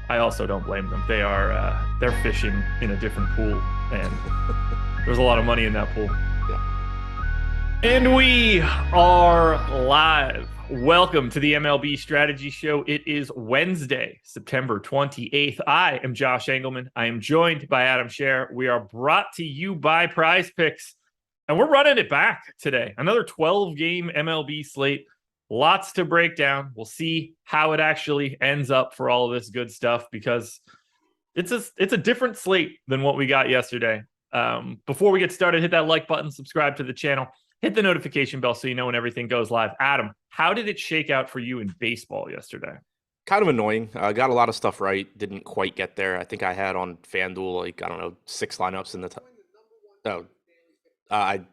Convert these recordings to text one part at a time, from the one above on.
I also don't blame them. They're fishing in a different pool, and there's a lot of money in that pool. Yeah. And we are live. Welcome to the MLB Strategy Show. It is Wednesday, September 28th. I am Josh Engleman. I am joined by Adam Scherer. We are brought to you by Prize Picks, and we're running it back today. Another 12-game MLB slate. Lots to break down. We'll see how it actually ends up for all of this good stuff, because it's a different slate than what we got yesterday. Before we get started, hit that like button, subscribe to the channel, hit the notification bell so you know when everything goes live. Adam, how did it shake out for you in baseball yesterday? Kind of annoying. Got a lot of stuff right. Didn't quite get there. I think I had on FanDuel, 6 lineups in the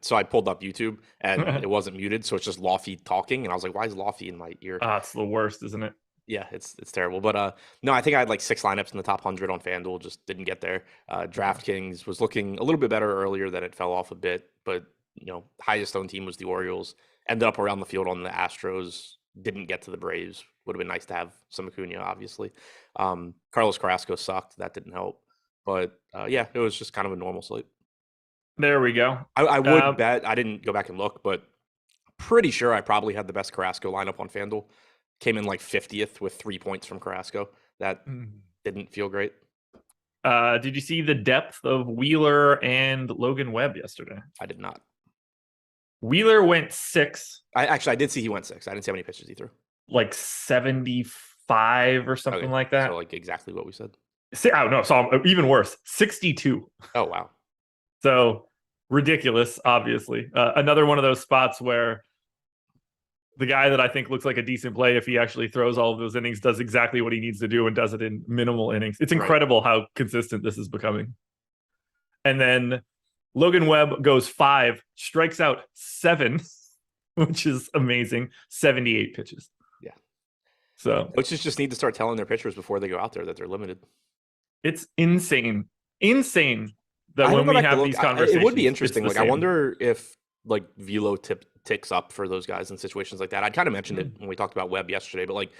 so I pulled up YouTube and it wasn't muted, so it's just Lofty talking, and I was like, "Why is Lofty in my ear?" It's the worst, isn't it? Yeah, it's terrible. But no, I think I had 6 lineups in the top 100 on FanDuel. Just didn't get there. DraftKings was looking a little bit better earlier, then it fell off a bit. But highest owned team was the Orioles. Ended up around the field on the Astros. Didn't get to the Braves. Would have been nice to have some Acuna, obviously. Carlos Carrasco sucked. That didn't help. But yeah, it was just kind of a normal slate. There we go. I would bet, I didn't go back and look, but pretty sure I probably had the best Carrasco lineup on FanDuel. Came in 50th with 3 points from Carrasco. That didn't feel great. Did you see the depth of Wheeler and Logan Webb yesterday? I did not. Wheeler went 6. I did see he went 6. I didn't see how many pitches he threw. 75 or something like that. So exactly what we said. Oh, no, so even worse, 62. Oh, wow. So ridiculous, obviously. Another one of those spots where the guy that I think looks like a decent play, if he actually throws all of those innings, does exactly what he needs to do and does it in minimal innings. It's incredible how consistent this is becoming. And then Logan Webb goes 5, strikes out 7, which is amazing. 78 pitches. Yeah. So coaches just need to start telling their pitchers before they go out there that they're limited. It's insane. Insane. That when we have these conversations, it would be interesting. I wonder if Velo ticks up for those guys in situations like that. I kind of mentioned it when we talked about Webb yesterday, but like,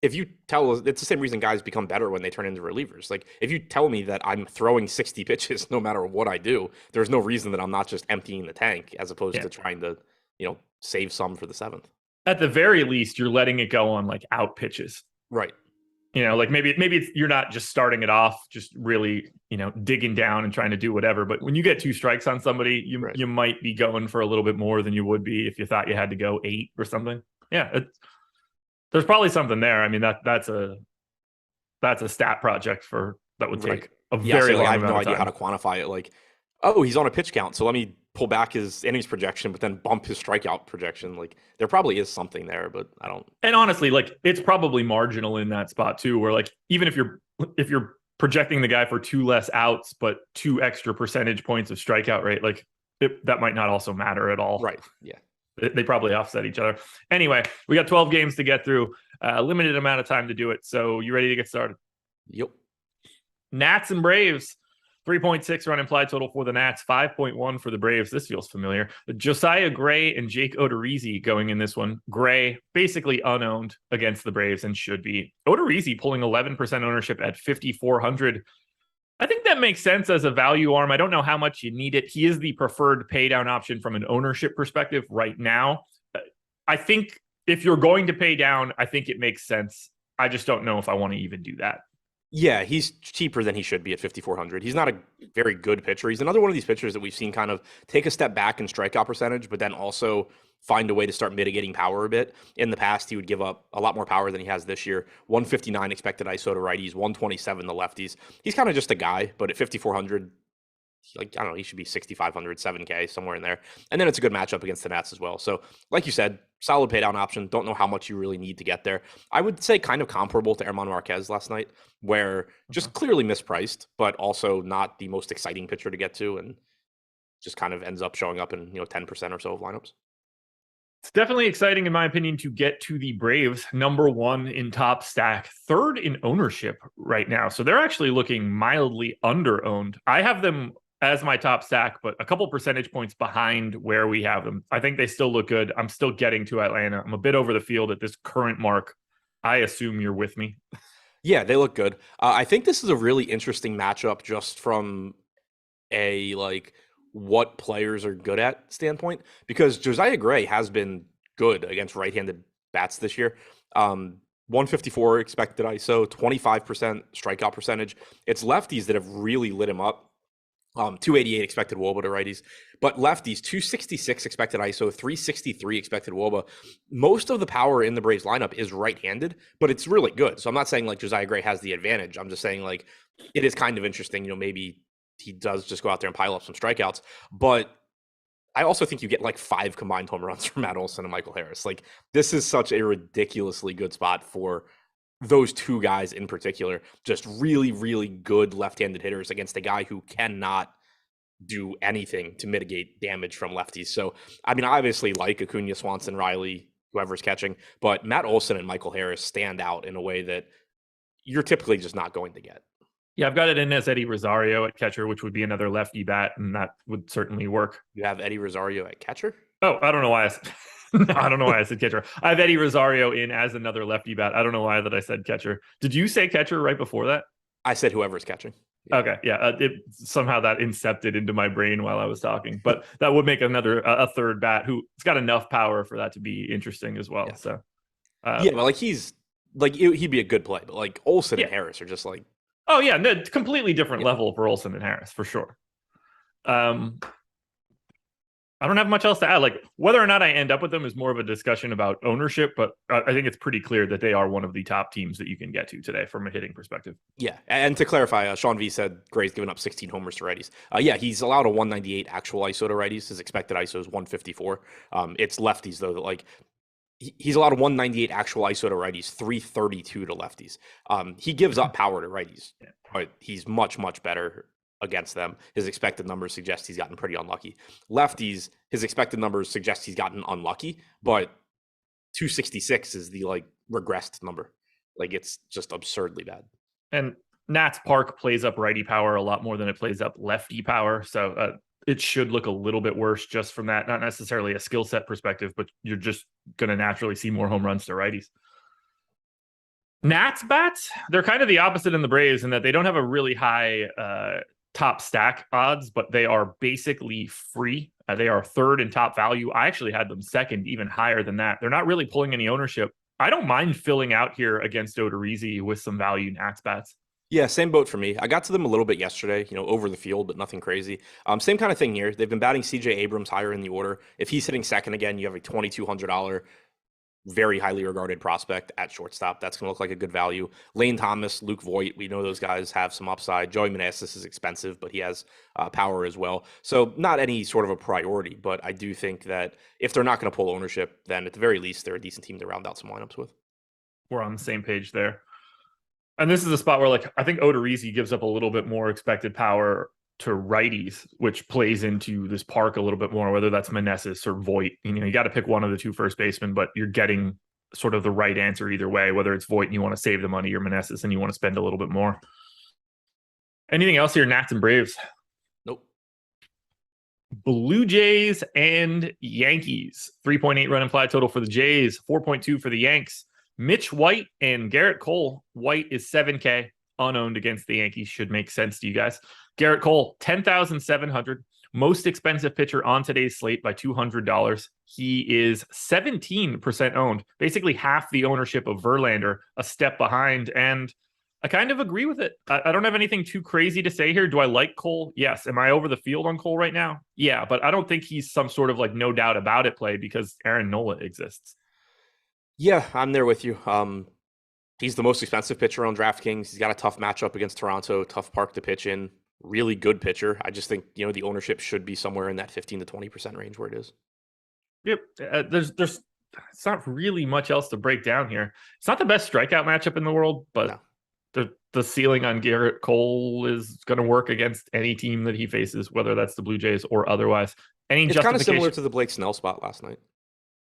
if you tell, it's the same reason guys become better when they turn into relievers. Like, if you tell me that I'm throwing 60 pitches no matter what I do, there's no reason that I'm not just emptying the tank as opposed to trying to, save some for the seventh. At the very least, you're letting it go on like out pitches. Right. Like maybe you're not just starting it off, just really, digging down and trying to do whatever. But when you get 2 strikes on somebody, you might be going for a little bit more than you would be if you thought you had to go 8 or something. Yeah. There's probably something there. I mean, that's a stat project that would take a very long I have no idea time. how to quantify it. Like, oh, he's on a pitch count, so let me pull back his innings projection, but then bump his strikeout projection. Like, there probably is something there, but I don't. And honestly, like, it's probably marginal in that spot too, where like even if you're projecting the guy for 2 less outs but 2 extra percentage points of strikeout rate, like that might not also matter at all. Right. Yeah. They probably offset each other. Anyway, we got 12 games to get through, limited amount of time to do it. So you ready to get started? Yep. Nats and Braves, 3.6 run implied total for the Nats, 5.1 for the Braves. This feels familiar. Josiah Gray and Jake Odorizzi going in this one. Gray basically unowned against the Braves and should be. Odorizzi pulling 11% ownership at 5,400. I think that makes sense as a value arm. I don't know how much you need it. He is the preferred pay down option from an ownership perspective right now. I think if you're going to pay down, I think it makes sense. I just don't know if I want to even do that. Yeah, he's cheaper than he should be at 5,400. He's not a very good pitcher. He's another one of these pitchers that we've seen kind of take a step back in strikeout percentage, but then also find a way to start mitigating power a bit. In the past, he would give up a lot more power than he has this year. 159 expected ISO to righties, 127 to lefties. He's kind of just a guy, but at 5,400, like, I don't know, he should be 6,500, 7K, somewhere in there. And then it's a good matchup against the Nats as well. So like you said, solid pay down option. Don't know how much you really need to get there. I would say kind of comparable to Herman Marquez last night, where just clearly mispriced, but also not the most exciting pitcher to get to, and just kind of ends up showing up in 10% or so of lineups. It's definitely exciting, in my opinion, to get to the Braves, number 1 in top stack, 3rd in ownership right now. So they're actually looking mildly under-owned. I have them as my top stack, but a couple percentage points behind where we have them. I think they still look good. I'm still getting to Atlanta. I'm a bit over the field at this current mark. I assume you're with me. Yeah, they look good. I think this is a really interesting matchup just from a, like, what players are good at standpoint, because Josiah Gray has been good against right-handed bats this year. 154 expected ISO, 25% strikeout percentage. It's lefties that have really lit him up. 288 expected WOBA to righties, but lefties 266 expected ISO, 363 expected WOBA. Most of the power in the Braves lineup is right-handed, but it's really good. So I'm not saying like Josiah Gray has the advantage. I'm just saying like it is kind of interesting. Maybe he does just go out there and pile up some strikeouts, but I also think you get like 5 combined home runs from Matt Olson and Michael Harris. Like, this is such a ridiculously good spot for those 2 guys in particular, just really, really good left-handed hitters against a guy who cannot do anything to mitigate damage from lefties. So, I mean, I obviously like Acuna, Swanson, Riley, whoever's catching, but Matt Olson and Michael Harris stand out in a way that you're typically just not going to get. Yeah, I've got it in as Eddie Rosario at catcher, which would be another lefty bat, and that would certainly work. You have Eddie Rosario at catcher? Oh, I don't know why I don't know why I said catcher. I have Eddie Rosario in as another lefty bat. I don't know why that I said catcher. Did you say catcher right before that? I said whoever's catching. Yeah. Okay, yeah. Somehow that incepted into my brain while I was talking, but that would make a third bat who's got enough power for that to be interesting as well. Yeah. So, but like he'd be a good play, but like Olson and Harris are just like, oh yeah, no, completely different level for Olson and Harris for sure. I don't have much else to add. Like, whether or not I end up with them is more of a discussion about ownership, but I think it's pretty clear that they are one of the top teams that you can get to today from a hitting perspective. Yeah, and to clarify, Sean V said Gray's given up 16 homers to righties. He's allowed a 198 actual ISO to righties. His expected ISO is 154. It's lefties, though, that like he's allowed a 198 actual ISO to righties, 332 to lefties. He gives up power to righties, but he's much, much better against them. His expected numbers suggest he's gotten pretty unlucky. Lefties, his expected numbers suggest he's gotten unlucky, but 266 is the like regressed number. Like, it's just absurdly bad. And Nats Park plays up righty power a lot more than it plays up lefty power. So it should look a little bit worse just from that. Not necessarily a skill set perspective, but you're just going to naturally see more home runs to righties. Nats bats, they're kind of the opposite in the Braves in that they don't have a really high top stack odds, but they are basically free. They are third in top value. I actually had them second, even higher than that. They're not really pulling any ownership. I don't mind filling out here against Odorizzi with some value Nats bats. Yeah, same boat for me. I got to them a little bit yesterday, over the field, but nothing crazy. Same kind of thing here. They've been batting CJ Abrams higher in the order. If he's hitting second again, you have a $2,200 very highly regarded prospect at shortstop. That's going to look like a good value. Lane Thomas, Luke Voigt, we know those guys have some upside. Joey Meneses is expensive, but he has power as well. So not any sort of a priority, but I do think that if they're not going to pull ownership, then at the very least, they're a decent team to round out some lineups with. We're on the same page there. And this is a spot where, I think Odorizzi gives up a little bit more expected power to righties, which plays into this park a little bit more, whether that's Meneses or Voigt. You got to pick one of the two first basemen, but you're getting sort of the right answer either way, whether it's Voigt and you want to save the money or Meneses and you want to spend a little bit more. Anything else here, Nats and Braves? Nope. Blue Jays and Yankees. 3.8 run implied total for the Jays, 4.2 for the Yanks. Mitch White and Garrett Cole. White is 7K, unowned against the Yankees. Should make sense to you guys. Garrett Cole, 10,700. Most expensive pitcher on today's slate by $200. He is 17% owned, basically half the ownership of Verlander, a step behind. And I kind of agree with it. I don't have anything too crazy to say here. Do I like Cole? Yes. Am I over the field on Cole right now? Yeah, but I don't think he's some sort of no doubt about it play because Aaron Nola exists. Yeah, I'm there with you. He's the most expensive pitcher on DraftKings. He's got a tough matchup against Toronto, tough park to pitch in. Really good pitcher. I just think, the ownership should be somewhere in that 15 to 20% range where it is. Yep. There's it's not really much else to break down here. It's not the best strikeout matchup in the world, but the ceiling on Garrett Cole is going to work against any team that he faces, whether that's the Blue Jays or otherwise. It's kind of similar to the Blake Snell spot last night.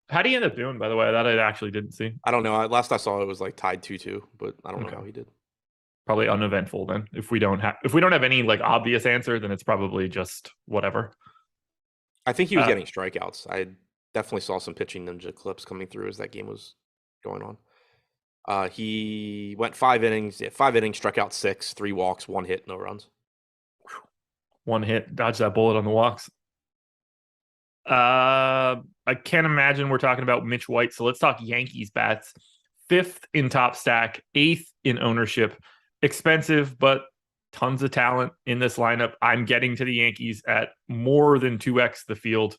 How do you end up doing, by the way? That I actually didn't see. I don't know. Last I saw it was tied 2-2, but I don't know how he did. Probably uneventful then. If we don't have any obvious answer, then it's probably just whatever. I think he was getting strikeouts. I definitely saw some pitching ninja clips coming through as that game was going on. He went 5 innings. Yeah, 5 innings, struck out 6, 3 walks, 1 hit, no runs. 1 hit, dodge that bullet on the walks. I can't imagine we're talking about Mitch White. So let's talk Yankees bats. 5th in top stack, 8th in ownership. Expensive, but tons of talent in this lineup. I'm getting to the Yankees at more than 2x the field.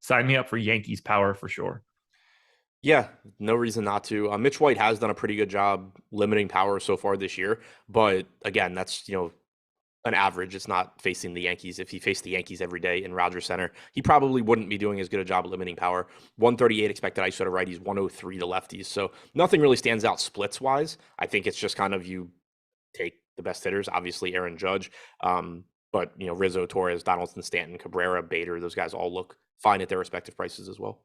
Sign me up for Yankees power for sure. Yeah, no reason not to. Mitch White has done a pretty good job limiting power so far this year. But again, that's, an average. It's not facing the Yankees. If he faced the Yankees every day in Rogers Center, he probably wouldn't be doing as good a job limiting power. 138 expected ISO to righties, 103 to lefties. So nothing really stands out splits wise. I think it's just kind of you take the best hitters, obviously Aaron Judge, but Rizzo, Torres, Donaldson, Stanton, Cabrera, Bader, those guys all look fine at their respective prices as well.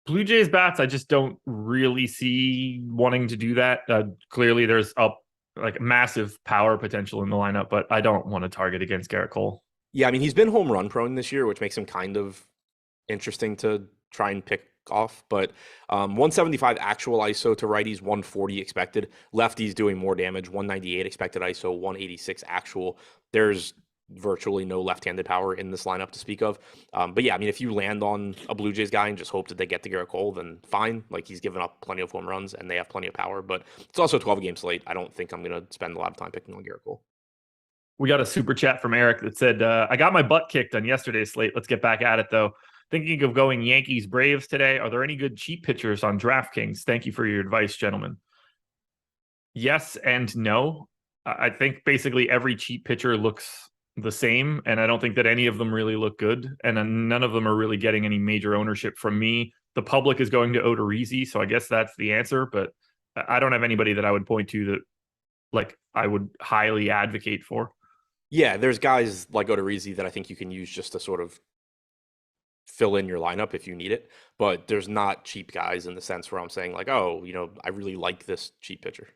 Blue Jays bats, I just don't really see wanting to do that. Clearly there's massive power potential in the lineup, but I don't want to target against Garrett Cole. Yeah, I mean, he's been home run prone this year, which makes him kind of interesting to try and pick off. But 175 actual ISO to righties, 140 expected. Lefties doing more damage, 198 expected ISO, 186 actual. There's virtually no left-handed power in this lineup to speak of. But yeah, I mean, if you land on a Blue Jays guy and just hope that they get to Garrett Cole, then fine. He's given up plenty of home runs and they have plenty of power, but it's also a 12-game slate. I don't think I'm going to spend a lot of time picking on Garrett Cole. We got a super chat from Eric that said, I got my butt kicked on yesterday's slate. Let's get back at it though. Thinking of going Yankees Braves today. Are there any good cheap pitchers on DraftKings? Thank you for your advice, gentlemen. Yes and no. I think basically every cheap pitcher looks the same, and I don't think that any of them really look good, and none of them are really getting any major ownership from me. The public is going to Odorizzi, so I guess that's the answer, but I don't have anybody that I would point to that I would highly advocate for. Yeah, there's guys like Odorizzi that I think you can use just to sort of fill in your lineup if you need it, but there's not cheap guys in the sense where I'm saying I really like this cheap pitcher.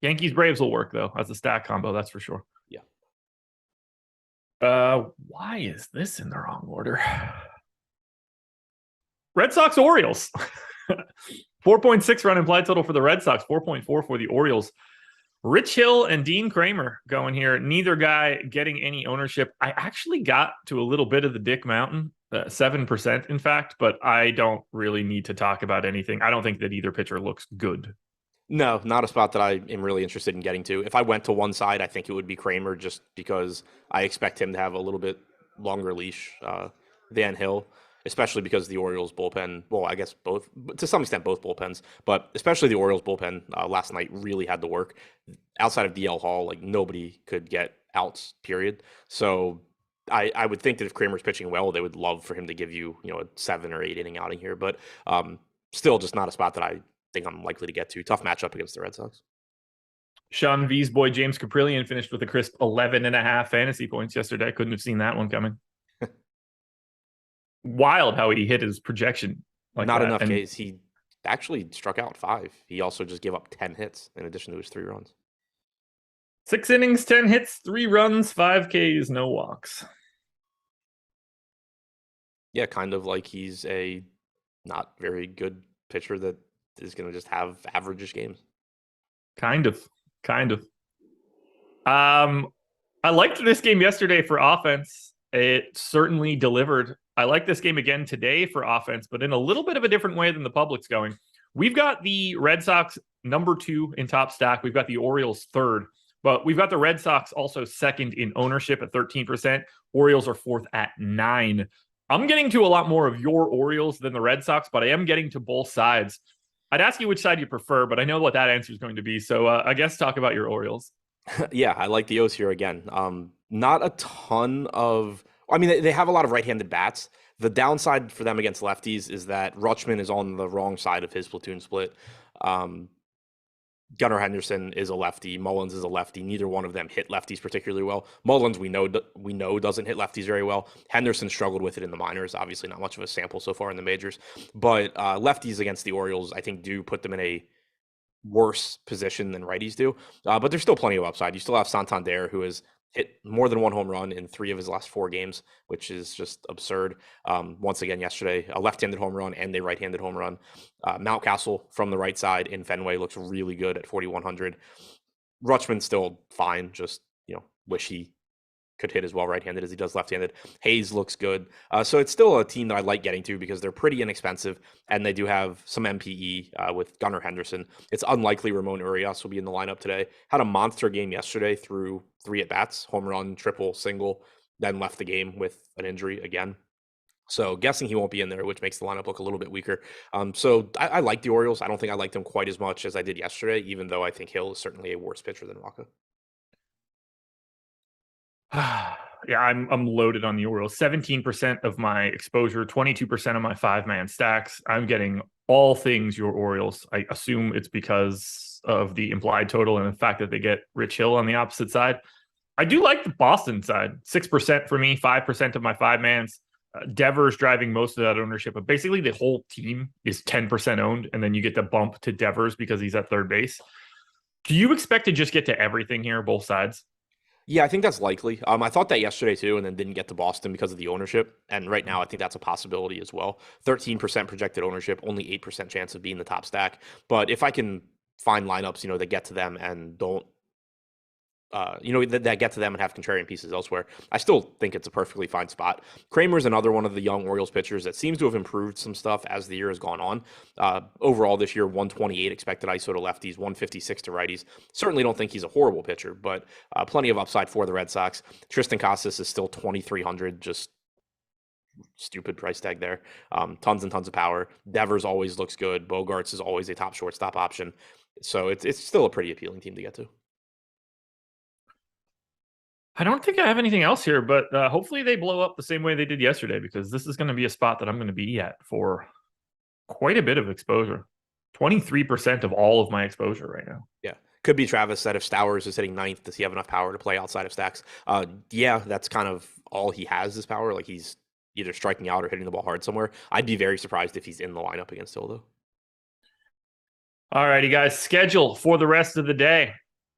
Yankees Braves will work though as a stack combo, that's for sure. Yeah. Why is this in the wrong order? Red Sox Orioles. 4.6 run implied total for the Red Sox, 4.4 for the Orioles. Rich Hill and Dean Kramer going here. Neither guy getting any ownership. I actually got to a little bit of the Dick Mountain, 7% in fact, but I don't really need to talk about anything. I don't think that either pitcher looks good. No, not a spot that I am really interested in getting to. If I went to one side, I think it would be Kramer just because I expect him to have a little bit longer leash than Hill, especially because the Orioles bullpen, well, I guess both, to some extent, both bullpens, but especially the Orioles bullpen last night really had to work. Outside of DL Hall, like nobody could get outs, period. So I would think that if Kramer's pitching well, they would love for him to give you, a 7 or 8 inning outing here, but still just not a spot that I think I'm likely to get to. Tough matchup against the Red Sox. Sean V's boy James Caprillion finished with a crisp 11.5 fantasy points yesterday. Couldn't have seen that one coming. Wild how he hit his projection. Not enough Ks. He actually struck out 5. He also just gave up 10 hits in addition to his 3 runs. 6 innings, 10 hits, 3 runs, 5 Ks, no walks. Yeah, kind of like he's a not very good pitcher that is going to just have average games. Kind of. I liked this game yesterday for offense. It certainly delivered. I like this game again today for offense, but in a little bit of a different way than the public's going. We've got the Red Sox number 2 in top stack. We've got the Orioles 3rd, but we've got the Red Sox also 2nd in ownership at 13%. Orioles are 4th at 9%. I'm getting to a lot more of your Orioles than the Red Sox, but I am getting to both sides. I'd ask you which side you prefer, but I know what that answer is going to be. So I guess talk about your Orioles. Yeah, I like the O's here again. Not a ton of... I mean, they have a lot of right-handed bats. The downside for them against lefties is that Rutschman is on the wrong side of his platoon split. Gunnar Henderson is a lefty. Mullins is a lefty. Neither one of them hit lefties particularly well. Mullins, we know doesn't hit lefties very well. Henderson struggled with it in the minors. Obviously, not much of a sample so far in the majors. But lefties against the Orioles, I think, do put them in a worse position than righties do. But there's still plenty of upside. You still have Santander, who has hit more than 1 home run in 3 of his last 4 games, which is just absurd. Once again, yesterday, a left-handed home run and a right-handed home run. Mountcastle from the right side in Fenway looks really good at 4,100. Rutschman's still fine. Just, wish he could hit as well right-handed as he does left-handed. Hayes looks good. So it's still a team that I like getting to because they're pretty inexpensive, and they do have some MPE with Gunnar Henderson. It's unlikely Ramon Urias will be in the lineup today. Had a monster game yesterday through 3 at-bats, home run, triple, single, then left the game with an injury again. So guessing he won't be in there, which makes the lineup look a little bit weaker. So I like the Orioles. I don't think I liked them quite as much as I did yesterday, even though I think Hill is certainly a worse pitcher than Rocca. Yeah, I'm loaded on the Orioles. 17% of my exposure, 22% of my 5-man stacks. I'm getting all things your Orioles. I assume it's because of the implied total and the fact that they get Rich Hill on the opposite side. I do like the Boston side. 6% for me, 5% of my 5-mans. Devers driving most of that ownership, but basically the whole team is 10% owned, and then you get the bump to Devers because he's at third base. Do you expect to just get to everything here, both sides? Yeah, I think that's likely. I thought that yesterday too, and then didn't get to Boston because of the ownership. And right now, I think that's a possibility as well. 13% projected ownership, only 8% chance of being the top stack. But if I can find lineups, that get to them and don't, that get to them and have contrarian pieces elsewhere, I still think it's a perfectly fine spot. Kramer's another one of the young Orioles pitchers that seems to have improved some stuff as the year has gone on. Overall this year, 128 expected ISO to lefties, 156 to righties. Certainly don't think he's a horrible pitcher, but plenty of upside for the Red Sox. Tristan Casas is still 2,300, just stupid price tag there. Tons and tons of power. Devers always looks good. Bogarts is always a top shortstop option. So it's still a pretty appealing team to get to. I don't think I have anything else here, but hopefully they blow up the same way they did yesterday, because this is going to be a spot that I'm going to be at for quite a bit of exposure. 23% of all of my exposure right now. Yeah. Could be Travis said if Stowers is hitting 9th, does he have enough power to play outside of stacks? Yeah, that's kind of all he has is power. Like he's either striking out or hitting the ball hard somewhere. I'd be very surprised if he's in the lineup against Hill, though. All righty, guys. Schedule for the rest of the day.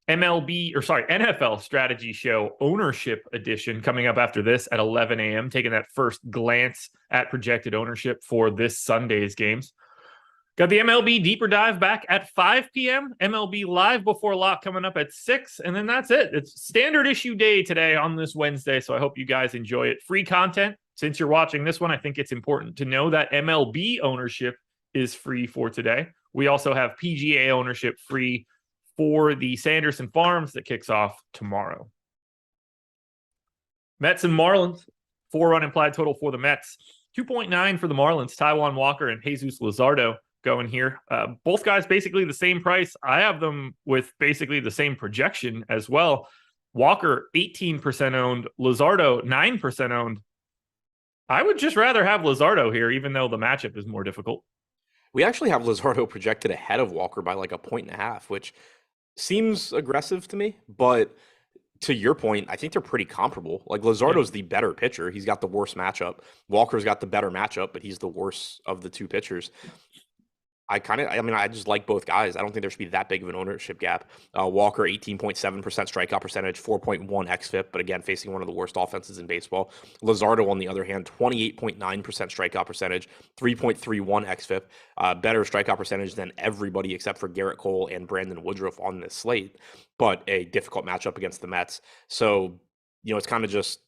NFL strategy show ownership edition coming up after this at 11 a.m. Taking that first glance at projected ownership for this Sunday's games. Got the MLB deeper dive back at 5 p.m. MLB live before lock coming up at 6. And then that's it. It's standard issue day today on this Wednesday. So I hope you guys enjoy it. Free content. Since you're watching this one, I think it's important to know that MLB ownership is free for today. We also have PGA ownership free for the Sanderson Farms that kicks off tomorrow. Mets and Marlins, 4-run implied total for the Mets. 2.9 for the Marlins, Taijuan Walker and Jesus Luzardo going here. Both guys basically the same price. I have them with basically the same projection as well. Walker, 18% owned. Luzardo, 9% owned. I would just rather have Luzardo here, even though the matchup is more difficult. We actually have Luzardo projected ahead of Walker by like a 1.5, which seems aggressive to me. But to your point, I think they're pretty comparable. Like Luzardo's the better pitcher. He's got the worst matchup. Walker's got the better matchup, but he's the worst of the two pitchers. I just like both guys. I don't think there should be that big of an ownership gap. Walker, 18.7% strikeout percentage, 4.1 xFIP, but again, facing one of the worst offenses in baseball. Luzardo, on the other hand, 28.9% strikeout percentage, 3.31 xFIP, better strikeout percentage than everybody except for Garrett Cole and Brandon Woodruff on this slate, but a difficult matchup against the Mets. So, it's kind of just,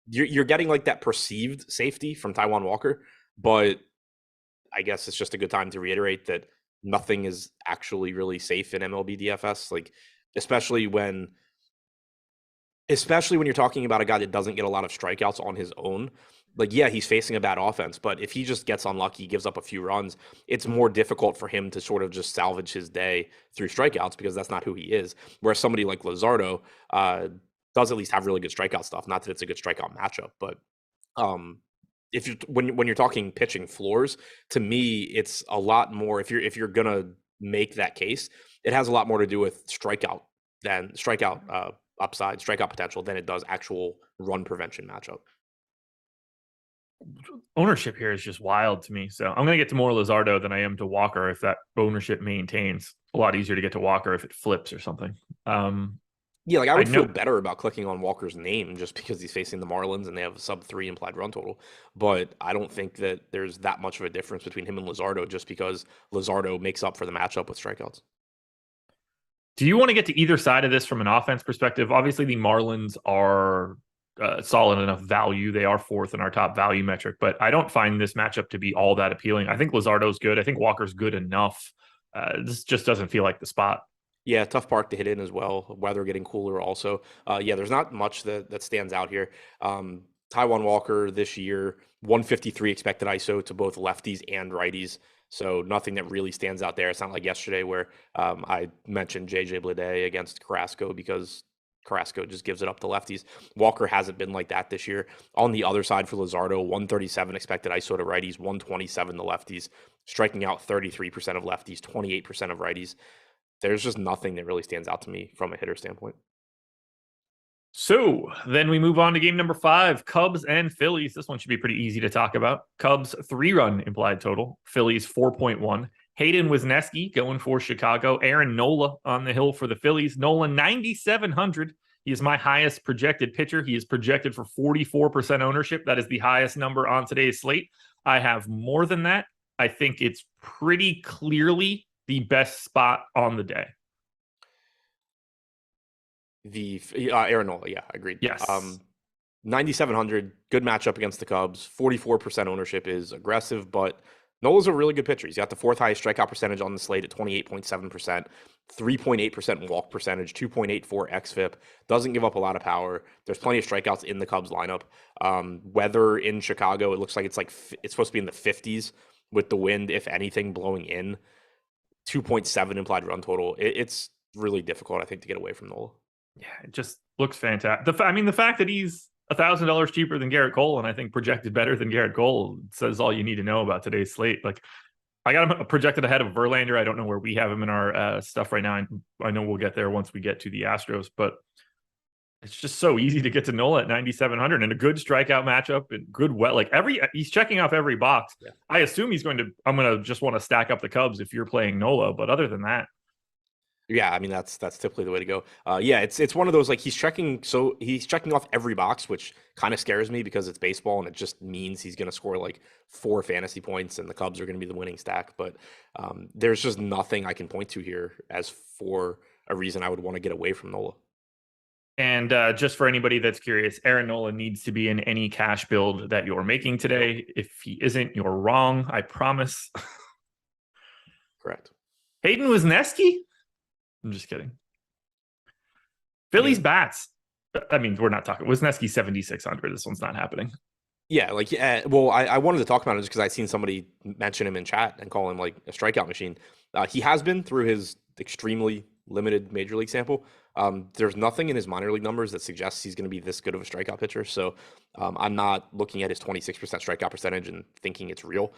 you're getting like that perceived safety from Taijuan Walker, but I guess it's just a good time to reiterate that nothing is actually really safe in MLB DFS. Like, especially when you're talking about a guy that doesn't get a lot of strikeouts on his own. Like, yeah, he's facing a bad offense, but if he just gets unlucky, gives up a few runs, it's more difficult for him to sort of just salvage his day through strikeouts because that's not who he is. Whereas somebody like Luzardo does at least have really good strikeout stuff. Not that it's a good strikeout matchup, but when you're talking pitching floors, to me, it's a lot more. If you're gonna make that case, it has a lot more to do with strikeout upside, strikeout potential than it does actual run prevention matchup. Ownership here is just wild to me. So I'm going to get to more Luzardo than I am to Walker if that ownership maintains. A lot easier to get to Walker if it flips or something. Yeah, like I would feel better about clicking on Walker's name just because he's facing the Marlins and they have a sub-3 implied run total. But I don't think that there's that much of a difference between him and Luzardo just because Luzardo makes up for the matchup with strikeouts. Do you want to get to either side of this from an offense perspective? Obviously, the Marlins are solid enough value. They are fourth in our top value metric, but I don't find this matchup to be all that appealing. I think Luzardo's good. I think Walker's good enough. This just doesn't feel like the spot. Yeah, tough park to hit in as well. Weather getting cooler also. There's not much that stands out here. Taijuan Walker this year, 153 expected ISO to both lefties and righties. So nothing that really stands out there. It's not like yesterday where I mentioned JJ Bleday against Carrasco because Carrasco just gives it up to lefties. Walker hasn't been like that this year. On the other side for Luzardo, 137 expected ISO to righties, 127 to lefties, striking out 33% of lefties, 28% of righties. There's just nothing that really stands out to me from a hitter standpoint. So then we move on to game number 5, Cubs and Phillies. This one should be pretty easy to talk about. Cubs 3-run implied total, Phillies 4.1. Hayden Wesneski going for Chicago. Aaron Nola on the hill for the Phillies. Nola 9,700. He is my highest projected pitcher. He is projected for 44% ownership. That is the highest number on today's slate. I have more than that. I think it's pretty clearly the best spot on the day. The Aaron Nola, yeah, agreed. Yes. 9,700, good matchup against the Cubs. 44% ownership is aggressive, but Nola's a really good pitcher. He's got the fourth highest strikeout percentage on the slate at 28.7%, 3.8% walk percentage, 2.84 xFIP. Doesn't give up a lot of power. There's plenty of strikeouts in the Cubs lineup. Weather in Chicago, it looks like it's supposed to be in the 50s with the wind, if anything, blowing in. 2.7 implied run total. It's really difficult, I think, to get away from Nola. Yeah, it just looks fantastic. The fact that he's $1,000 cheaper than Garrett Cole, and I think projected better than Garrett Cole, says all you need to know about today's slate. Like, I got him projected ahead of Verlander. I don't know where we have him in our stuff right now. I know we'll get there once we get to the Astros, but it's just so easy to get to Nola at 9,700 and a good strikeout matchup and good he's checking off every box. Yeah. I assume I'm going to just want to stack up the Cubs if you're playing Nola, but other than that. Yeah, I mean that's typically the way to go. Yeah, it's one of those like he's checking off every box, which kind of scares me because it's baseball and it just means he's going to score like 4 fantasy points and the Cubs are going to be the winning stack. But there's just nothing I can point to here as for a reason I would want to get away from Nola. And just for anybody that's curious, Aaron Nola needs to be in any cash build that you're making today. If he isn't, you're wrong. I promise. Correct. Hayden Wesneski? I'm just kidding. Phillies bats. I mean, we're not talking. Wesneski 7,600. This one's not happening. Yeah, like well, I wanted to talk about it just because I seen somebody mention him in chat and call him like a strikeout machine. He has been through his extremely limited major league sample. There's nothing in his minor league numbers that suggests he's going to be this good of a strikeout pitcher. So I'm not looking at his 26% strikeout percentage and thinking it's real.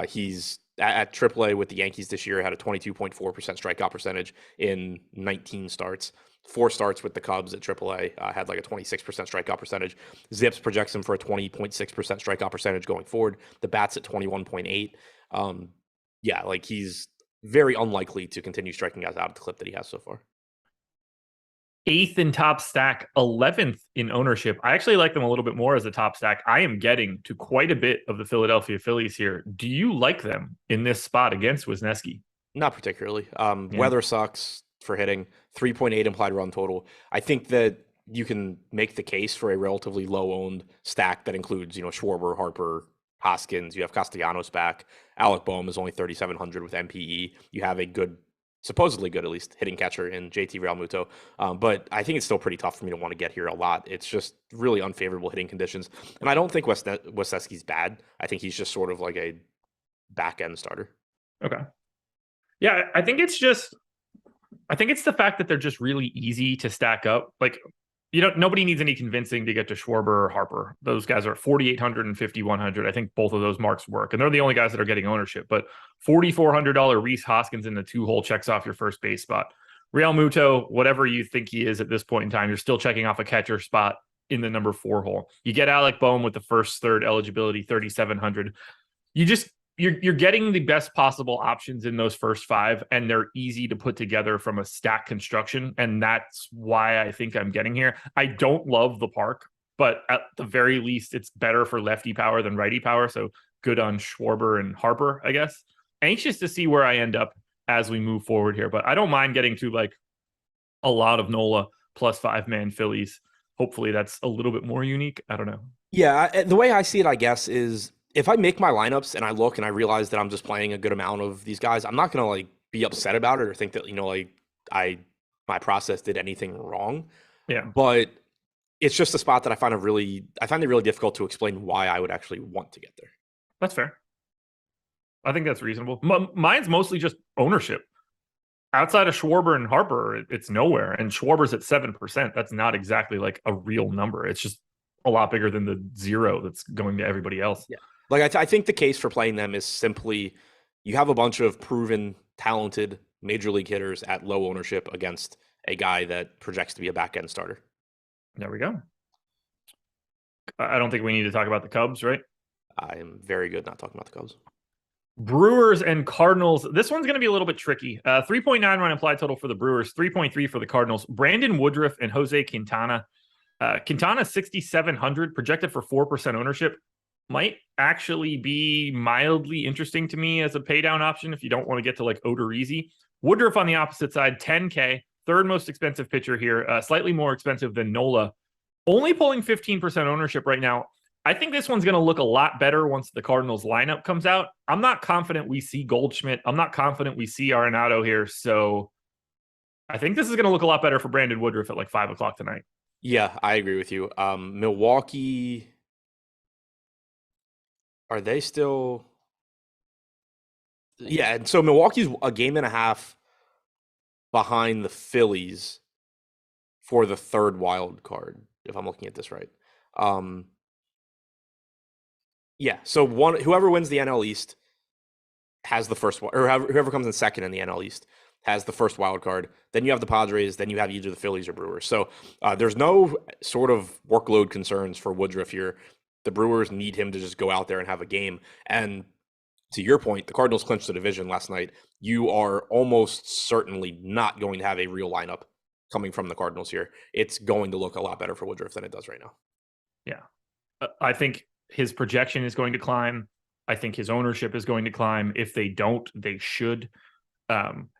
He's at AAA with the Yankees this year, had a 22.4% strikeout percentage in 19 starts. 4 starts with the Cubs at AAA, had like a 26% strikeout percentage. Zips projects him for a 20.6% strikeout percentage going forward. The bat's at 21.8. Yeah, like he's very unlikely to continue striking guys out at the clip that he has so far. 8th in top stack, 11th in ownership. I actually like them a little bit more as a top stack. I am getting to quite a bit of the Philadelphia Phillies here. Do you like them in this spot against Wesneski? Not particularly. Weather sucks for hitting. 3.8 implied run total. I think that you can make the case for a relatively low-owned stack that includes, Schwarber, Harper, Hoskins. You have Castellanos back. Alec Boehm is only 3,700 with MPE. You have a good, supposedly good at least, hitting catcher in JT Realmuto. But I think it's still pretty tough for me to want to get here a lot. It's just really unfavorable hitting conditions. And I don't think Wesneski's bad. I think he's just sort of like a back-end starter. Okay. Yeah, I think it's the fact that they're just really easy to stack up. Like, nobody needs any convincing to get to Schwarber or Harper. Those guys are at 4,800 and 5,100. I think both of those marks work. And they're the only guys that are getting ownership. But $4,400 Reese Hoskins in the 2-hole checks off your first base spot. Real Muto, whatever you think he is at this point in time, you're still checking off a catcher spot in the number 4 hole. You get Alec Boehm with the first third eligibility, 3,700. You're getting the best possible options in those first 5, and they're easy to put together from a stack construction, and that's why I think I'm getting here. I don't love the park, but at the very least, it's better for lefty power than righty power, so good on Schwarber and Harper, I guess. Anxious to see where I end up as we move forward here, but I don't mind getting to like a lot of Nola plus 5-man Phillies. Hopefully that's a little bit more unique. I don't know. Yeah, the way I see it, I guess, is if I make my lineups and I look and I realize that I'm just playing a good amount of these guys, I'm not going to like be upset about it or think that, my process did anything wrong. Yeah. But it's just a spot that I find it really difficult to explain why I would actually want to get there. That's fair. I think that's reasonable. Mine's mostly just ownership. Outside of Schwarber and Harper, it's nowhere. And Schwarber's at 7%. That's not exactly like a real number. It's just a lot bigger than the 0 that's going to everybody else. Yeah. Like I think the case for playing them is simply you have a bunch of proven, talented major league hitters at low ownership against a guy that projects to be a back-end starter. There we go. I don't think we need to talk about the Cubs, right? I am very good not talking about the Cubs. Brewers and Cardinals. This one's going to be a little bit tricky. 3.9 run implied total for the Brewers, 3.3 for the Cardinals. Brandon Woodruff and Jose Quintana. Quintana 6,700 projected for 4% ownership. Might actually be mildly interesting to me as a pay down option if you don't want to get to like Odorizzi. Woodruff on the opposite side, 10K, third most expensive pitcher here, slightly more expensive than Nola. Only pulling 15% ownership right now. I think this one's going to look a lot better once the Cardinals lineup comes out. I'm not confident we see Goldschmidt. I'm not confident we see Arenado here. So I think this is going to look a lot better for Brandon Woodruff at like 5 o'clock tonight. Yeah, I agree with you. Milwaukee, are they still? Yeah, and so Milwaukee's a game and a half behind the Phillies for the 3rd wild card, if I'm looking at this right. Yeah, so whoever wins the NL East has the first, or whoever comes in second in the NL East has the first wild card. Then you have the Padres. Then you have either the Phillies or Brewers. So there's no sort of workload concerns for Woodruff here. The Brewers need him to just go out there and have a game. And to your point, the Cardinals clinched the division last night. You are almost certainly not going to have a real lineup coming from the Cardinals here. It's going to look a lot better for Woodruff than it does right now. Yeah. I think his projection is going to climb. I think his ownership is going to climb. If they don't, they should.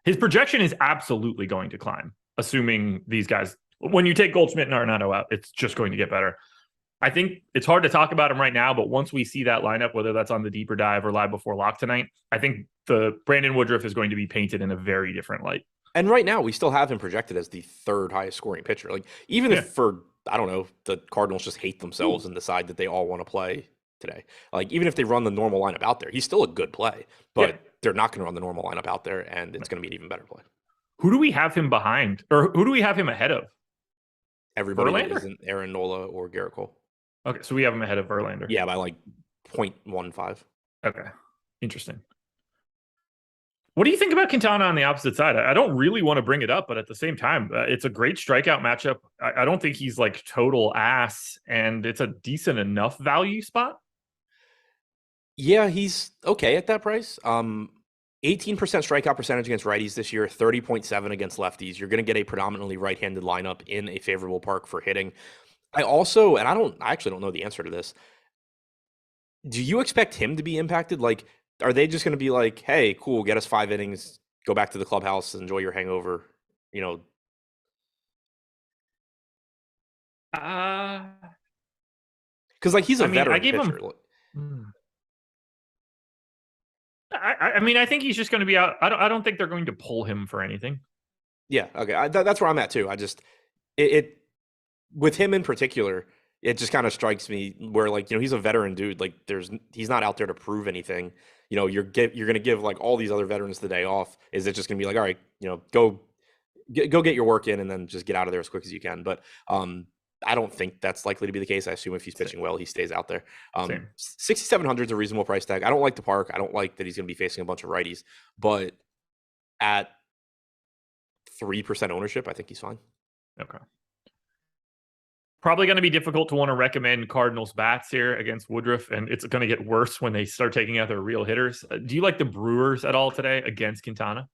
His projection is absolutely going to climb, assuming these guys, when you take Goldschmidt and Arenado out, it's just going to get better. I think it's hard to talk about him right now, but once we see that lineup, whether that's on the deeper dive or live before lock tonight, I think the Brandon Woodruff is going to be painted in a very different light. And right now, we still have him projected as the third highest scoring pitcher. Like, even if I don't know, the Cardinals just hate themselves and decide that they all want to play today. Like, even if they run the normal lineup out there, he's still a good play, but they're not going to run the normal lineup out there, and it's going to be an even better play. Who do we have him behind, or who do we have him ahead of? Everybody that isn't Aaron Nola or Garrett Cole. Okay, so we have him ahead of Verlander. Yeah, by like 0.15. Okay, interesting. What do you think about Quintana on the opposite side? I don't really want to bring it up, but at the same time, it's a great strikeout matchup. I don't think he's like total ass, and it's a decent enough value spot. Yeah, he's okay at that price. 18% strikeout percentage against righties this year, 30.7 against lefties. You're going to get a predominantly right-handed lineup in a favorable park for hitting. I actually don't know the answer to this. Do you expect him to be impacted? Like, are they just going to be like, hey, cool, get us 5 innings, go back to the clubhouse, enjoy your hangover, you know? Because like he's a veteran pitcher. I think he's just going to be out. I don't think they're going to pull him for anything. Yeah, okay, that's where I'm at too. I just it with him in particular, it just kind of strikes me where, like, you know, he's a veteran dude. Like, he's not out there to prove anything. You know, you're going to give like all these other veterans the day off. Is it just going to be like, all right, you know, go get your work in and then just get out of there as quick as you can? But I don't think that's likely to be the case. I assume if he's pitching well, he stays out there. 6,700 is a reasonable price tag. I don't like the park. I don't like that he's going to be facing a bunch of righties. But at 3% ownership, I think he's fine. Okay. Probably going to be difficult to want to recommend Cardinals bats here against Woodruff, and it's going to get worse when they start taking out their real hitters. Do you like the Brewers at all today against Quintana?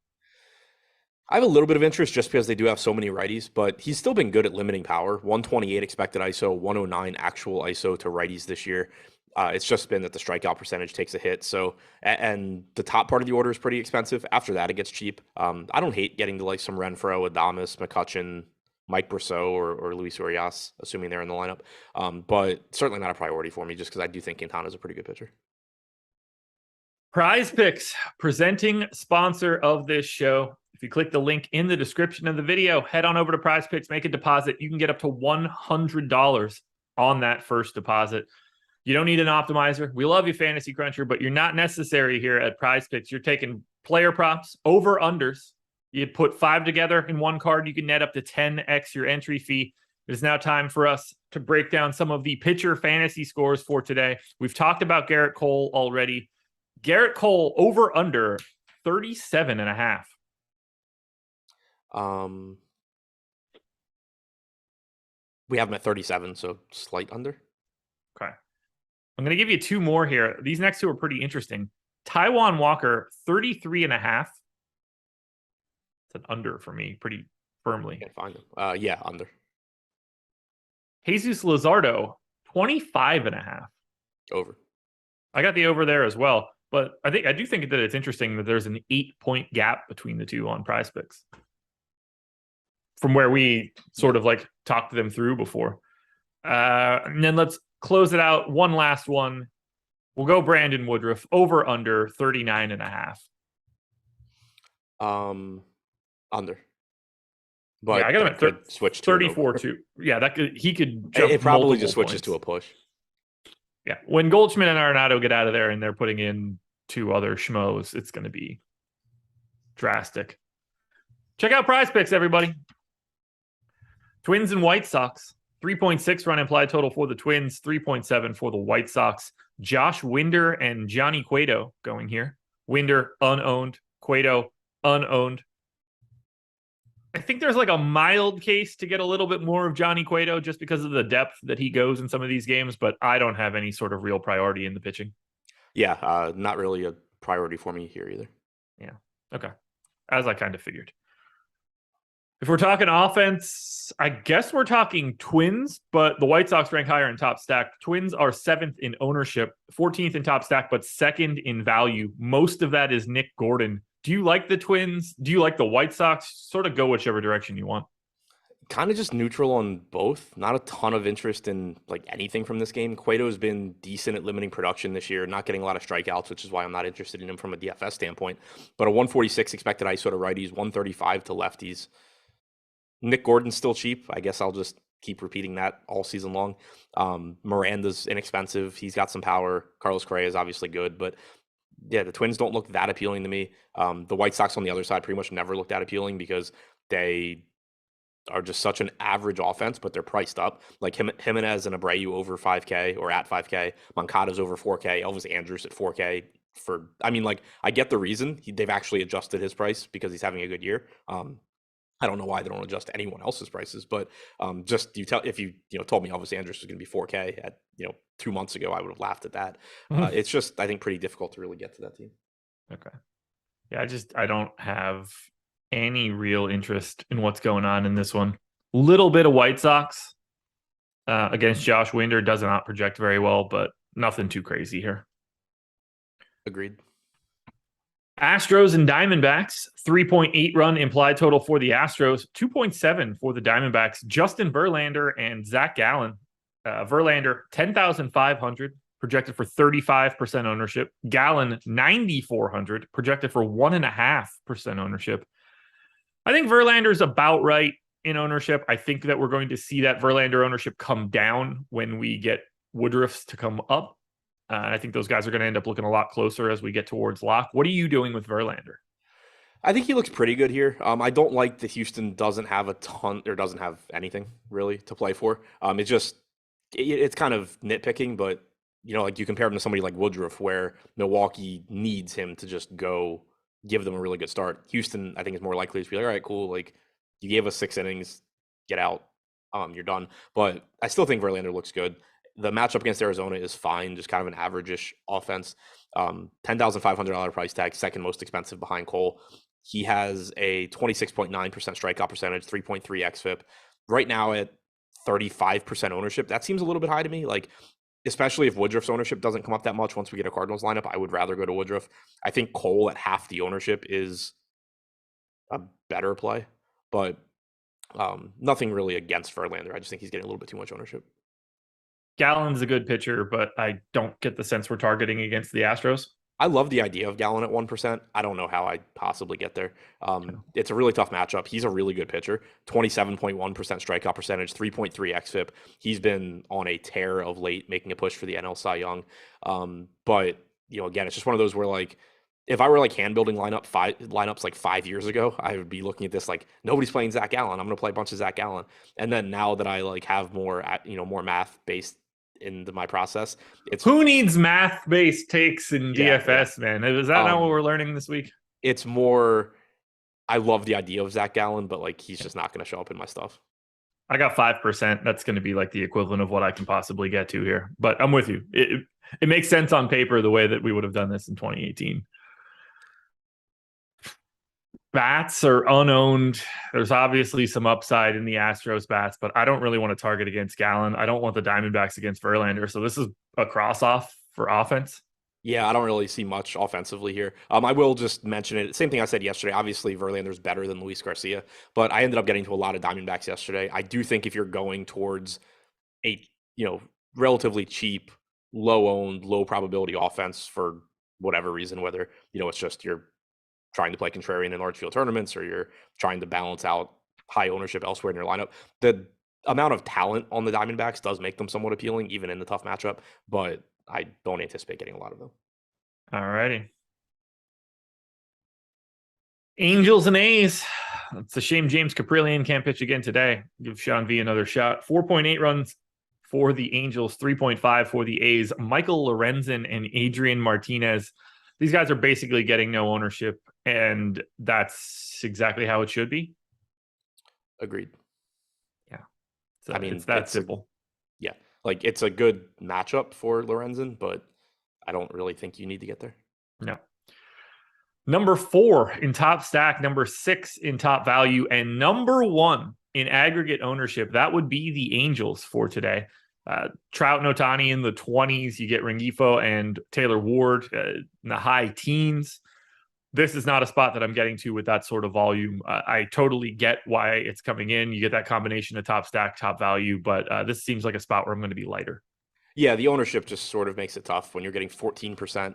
I have a little bit of interest just because they do have so many righties, but he's still been good at limiting power. 128 expected ISO, 109 actual ISO to righties this year. It's just been that the strikeout percentage takes a hit. So, and the top part of the order is pretty expensive. After that, it gets cheap. I don't hate getting to like some Renfroe, Adames, McCutchen, Mike Brosseau, or Luis Urias, assuming they're in the lineup. But certainly not a priority for me just because I do think Quintana is a pretty good pitcher. Prize Picks, presenting sponsor of this show. If you click the link in the description of the video, head on over to Prize Picks, make a deposit. You can get up to $100 on that first deposit. You don't need an optimizer. We love you, Fantasy Cruncher, but you're not necessary here at Prize Picks. You're taking player props, over-unders. You put 5 together in one card, you can net up to 10x your entry fee. It is now time for us to break down some of the pitcher fantasy scores for today. We've talked about Garrett Cole already. Garrett Cole over under 37.5. We have him at 37, so slight under. Okay. I'm going to give you 2 more here. These next 2 are pretty interesting. Taijuan Walker, 33.5. It's an under for me, pretty firmly. Can't find him. Yeah, under. Jesus Luzardo, 25.5. Over. I got the over there as well, but I do think that it's interesting that there's an 8-point gap between the 2 on Prize Picks from where we sort of like talked them through before. And then let's close it out. One last one. We'll go Brandon Woodruff over under 39.5. Under. But yeah, I got him at switch to 34 too. Yeah, he could jump. It probably just switches points to a push. Yeah, when Goldschmidt and Arenado get out of there and they're putting in 2 other schmoes, it's going to be drastic. Check out Prize Picks, everybody. Twins and White Sox. 3.6 run implied total for the Twins, 3.7 for the White Sox. Josh Winder and Johnny Cueto going here. Winder unowned, Cueto unowned. I think there's like a mild case to get a little bit more of Johnny Cueto just because of the depth that he goes in some of these games, but I don't have any sort of real priority in the pitching. Yeah, not really a priority for me here either. Yeah. Okay. As I kind of figured. If we're talking offense, I guess we're talking Twins, but the White Sox rank higher in top stack. Twins are 7th in ownership, 14th in top stack, but 2nd in value. Most of that is Nick Gordon. Do you like the Twins? Do you like the White Sox? Sort of go whichever direction you want. Kind of just neutral on both. Not a ton of interest in like anything from this game. Cueto's been decent at limiting production this year, not getting a lot of strikeouts, which is why I'm not interested in him from a DFS standpoint. But a 146 expected ISO to righties, 135 to lefties. Nick Gordon's still cheap. I guess I'll just keep repeating that all season long. Miranda's inexpensive. He's got some power. Carlos Correa is obviously good, but yeah, the Twins don't look that appealing to me. The White Sox on the other side pretty much never looked that appealing because they are just such an average offense, but they're priced up. Like Jimenez and Abreu over 5K or at 5K. Moncada's over 4K. Elvis Andrus at 4K. I get the reason. They've actually adjusted his price because he's having a good year. I don't know why they don't adjust anyone else's prices, but if you told me Elvis Andrus was going to be 4K at 2 months ago, I would have laughed at that. It's just I think pretty difficult to really get to that team. Okay, yeah, I don't have any real interest in what's going on in this one. Little bit of White Sox against Josh Winder does not project very well, but nothing too crazy here. Agreed. Astros and Diamondbacks, 3.8 run implied total for the Astros, 2.7 for the Diamondbacks. Justin Verlander and Zach Gallen. Verlander, 10,500, projected for 35% ownership. Gallen, 9,400, projected for 1.5% ownership. I think Verlander's about right in ownership. I think that we're going to see that Verlander ownership come down when we get Woodruff's to come up. I think those guys are going to end up looking a lot closer as we get towards lock. What are you doing with Verlander? I think he looks pretty good here. I don't like that Houston doesn't have a ton or doesn't have anything really to play for. It's kind of nitpicking, but like you compare him to somebody like Woodruff, where Milwaukee needs him to just go give them a really good start. Houston, I think, is more likely to be like, all right, cool. Like you gave us 6 innings, get out. You're done. But I still think Verlander looks good. The matchup against Arizona is fine, just kind of an average-ish offense. $10,500 price tag, second most expensive behind Cole. He has a 26.9% strikeout percentage, 3.3 xFIP. Right now at 35% ownership, that seems a little bit high to me. Like, especially if Woodruff's ownership doesn't come up that much once we get a Cardinals lineup, I would rather go to Woodruff. I think Cole at half the ownership is a better play, but nothing really against Verlander. I just think he's getting a little bit too much ownership. Gallen's a good pitcher, but I don't get the sense we're targeting against the Astros. I love the idea of Gallen at 1%. I don't know how I'd possibly get there. It's a really tough matchup. He's a really good pitcher. 27.1% strikeout percentage, 3.3 xFIP. He's been on a tear of late, making a push for the NL Cy Young. But again, it's just one of those where like, if I were like hand building lineups like 5 years ago, I would be looking at this like nobody's playing Zach Gallen. I'm going to play a bunch of Zach Gallen. And then now that I like have more math based into my process, it's who needs math-based takes in DFS, man? Is that not what we're learning this week? It's more, I love the idea of Zach Gallen, but like he's just not going to show up in my stuff. I got 5%. That's going to be like the equivalent of what I can possibly get to here. But I'm with you. It makes sense on paper the way that we would have done this in 2018. Bats are unowned. There's obviously some upside in the Astros bats, but I don't really want to target against Gallen. I don't want the Diamondbacks against Verlander. So this is a cross-off for offense. Yeah, I don't really see much offensively here. I will just mention it. Same thing I said yesterday. Obviously, Verlander's better than Luis Garcia, but I ended up getting to a lot of Diamondbacks yesterday. I do think if you're going towards a relatively cheap, low-owned, low-probability offense for whatever reason, whether it's just you're trying to play contrarian in large field tournaments or you're trying to balance out high ownership elsewhere in your lineup, the amount of talent on the Diamondbacks does make them somewhat appealing, even in the tough matchup, but I don't anticipate getting a lot of them. All righty. Angels and A's. It's a shame James Caprillion can't pitch again today. Give Sean V another shot. 4.8 runs for the Angels, 3.5 for the A's. Michael Lorenzen and Adrian Martinez. These guys are basically getting no ownership, and that's exactly how it should be. Agreed. Yeah. So it's that simple. Like it's a good matchup for Lorenzen, but I don't really think you need to get there. No. Number 4 in top stack, number 6 in top value, and number 1 in aggregate ownership. That would be the Angels for today. Trout and Ohtani in the 20s. You get Rengifo and Taylor Ward in the high teens. This is not a spot that I'm getting to with that sort of volume. I totally get why it's coming in. You get that combination of top stack, top value, but this seems like a spot where I'm going to be lighter. Yeah, the ownership just sort of makes it tough when you're getting 14%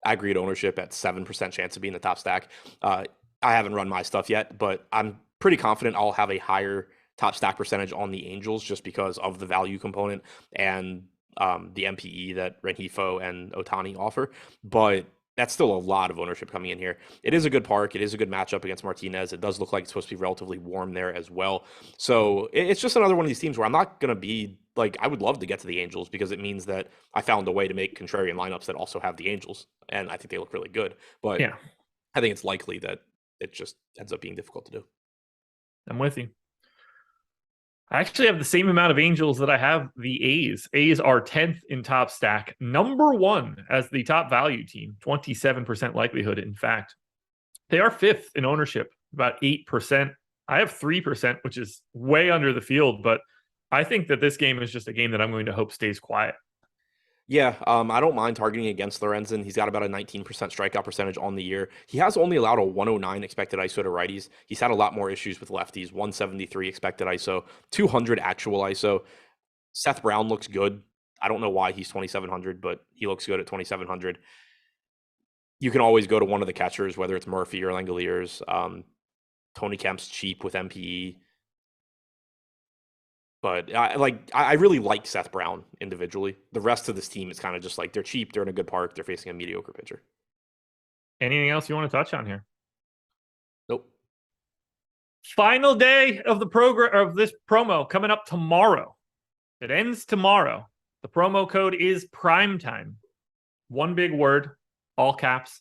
aggregate ownership at 7% chance of being the top stack. I haven't run my stuff yet, but I'm pretty confident I'll have a higher top stack percentage on the Angels just because of the value component and the MPE that Rengifo and Ohtani offer. But that's still a lot of ownership coming in here. It is a good park. It is a good matchup against Martinez. It does look like it's supposed to be relatively warm there as well. So it's just another one of these teams where I'm not going to be like, I would love to get to the Angels because it means that I found a way to make contrarian lineups that also have the Angels. And I think they look really good. But yeah, I think it's likely that it just ends up being difficult to do. I'm with you. I actually have the same amount of Angels that I have the A's. A's are 10th in top stack, number 1 as the top value team, 27% likelihood. In fact, they are 5th in ownership, about 8%. I have 3%, which is way under the field, but I think that this game is just a game that I'm going to hope stays quiet. Yeah, I don't mind targeting against Lorenzen. He's got about a 19% strikeout percentage on the year. He has only allowed a 109 expected ISO to righties. He's had a lot more issues with lefties, 173 expected ISO, 200 actual ISO. Seth Brown looks good. I don't know why he's 2,700, but he looks good at 2,700. You can always go to one of the catchers, whether it's Murphy or Langoliers. Tony Kemp's cheap with MPE. But I really like Seth Brown individually. The rest of this team is kind of just like they're cheap, they're in a good park, they're facing a mediocre pitcher. Anything else you want to touch on here? Nope. Final day of the program of this promo coming up tomorrow. It ends tomorrow. The promo code is primetime. One big word, all caps.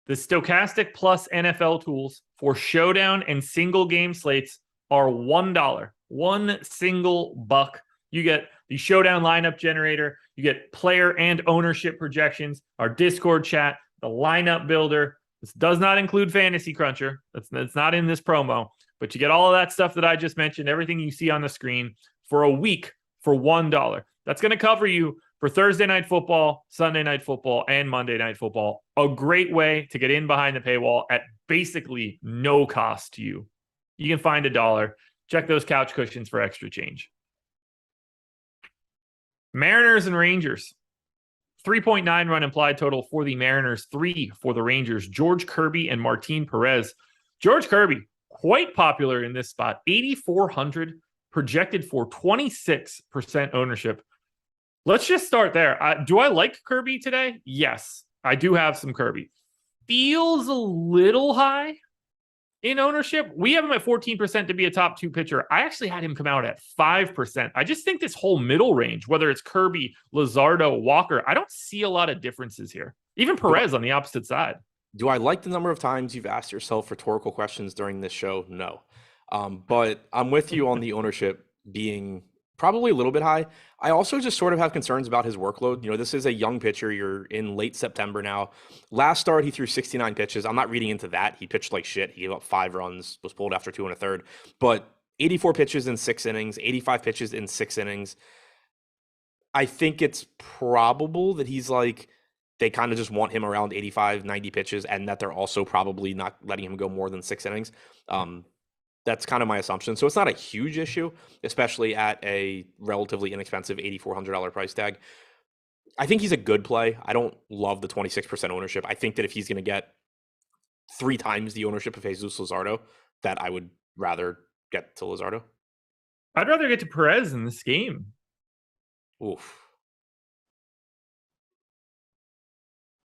The Stokastic Plus NFL tools for showdown and single game slates are $1. One single buck. You get the showdown lineup generator. You get player and ownership projections, our Discord chat, the lineup builder. This does not include Fantasy Cruncher. That's not in this promo, but you get all of that stuff that I just mentioned, everything you see on the screen for a week for $1. That's going to cover you for Thursday night football, Sunday night football, and Monday night football. A great way to get in behind the paywall at basically no cost to you. You can find $1. Check those couch cushions for extra change. Mariners and Rangers. 3.9 run implied total for the Mariners, 3 for the Rangers. George Kirby and Martin Perez. George Kirby, quite popular in this spot. 8,400, projected for 26% ownership. Let's just start there. Do I like Kirby today? Yes, I do have some Kirby. Feels a little high in ownership. We have him at 14% to be a top 2 pitcher. I actually had him come out at 5%. I just think this whole middle range, whether it's Kirby, Luzardo, Walker, I don't see a lot of differences here. Even Perez on the opposite side. Do I like the number of times you've asked yourself rhetorical questions during this show? No. But I'm with you on the ownership being probably a little bit high. I also just sort of have concerns about his workload. You know, this is a young pitcher. You're in late September now. Last start, he threw 69 pitches. I'm not reading into that. He pitched like shit. He gave up 5 runs, was pulled after 2 1/3. But 84 pitches in 6 innings, 85 pitches in 6 innings. I think it's probable that he's like, they kind of just want him around 85, 90 pitches, and that they're also probably not letting him go more than 6 innings. That's kind of my assumption. So it's not a huge issue, especially at a relatively inexpensive $8,400 price tag. I think he's a good play. I don't love the 26% ownership. I think that if he's going to get 3 times the ownership of Jesus Luzardo, that I would rather get to Luzardo. I'd rather get to Perez in this game. Oof.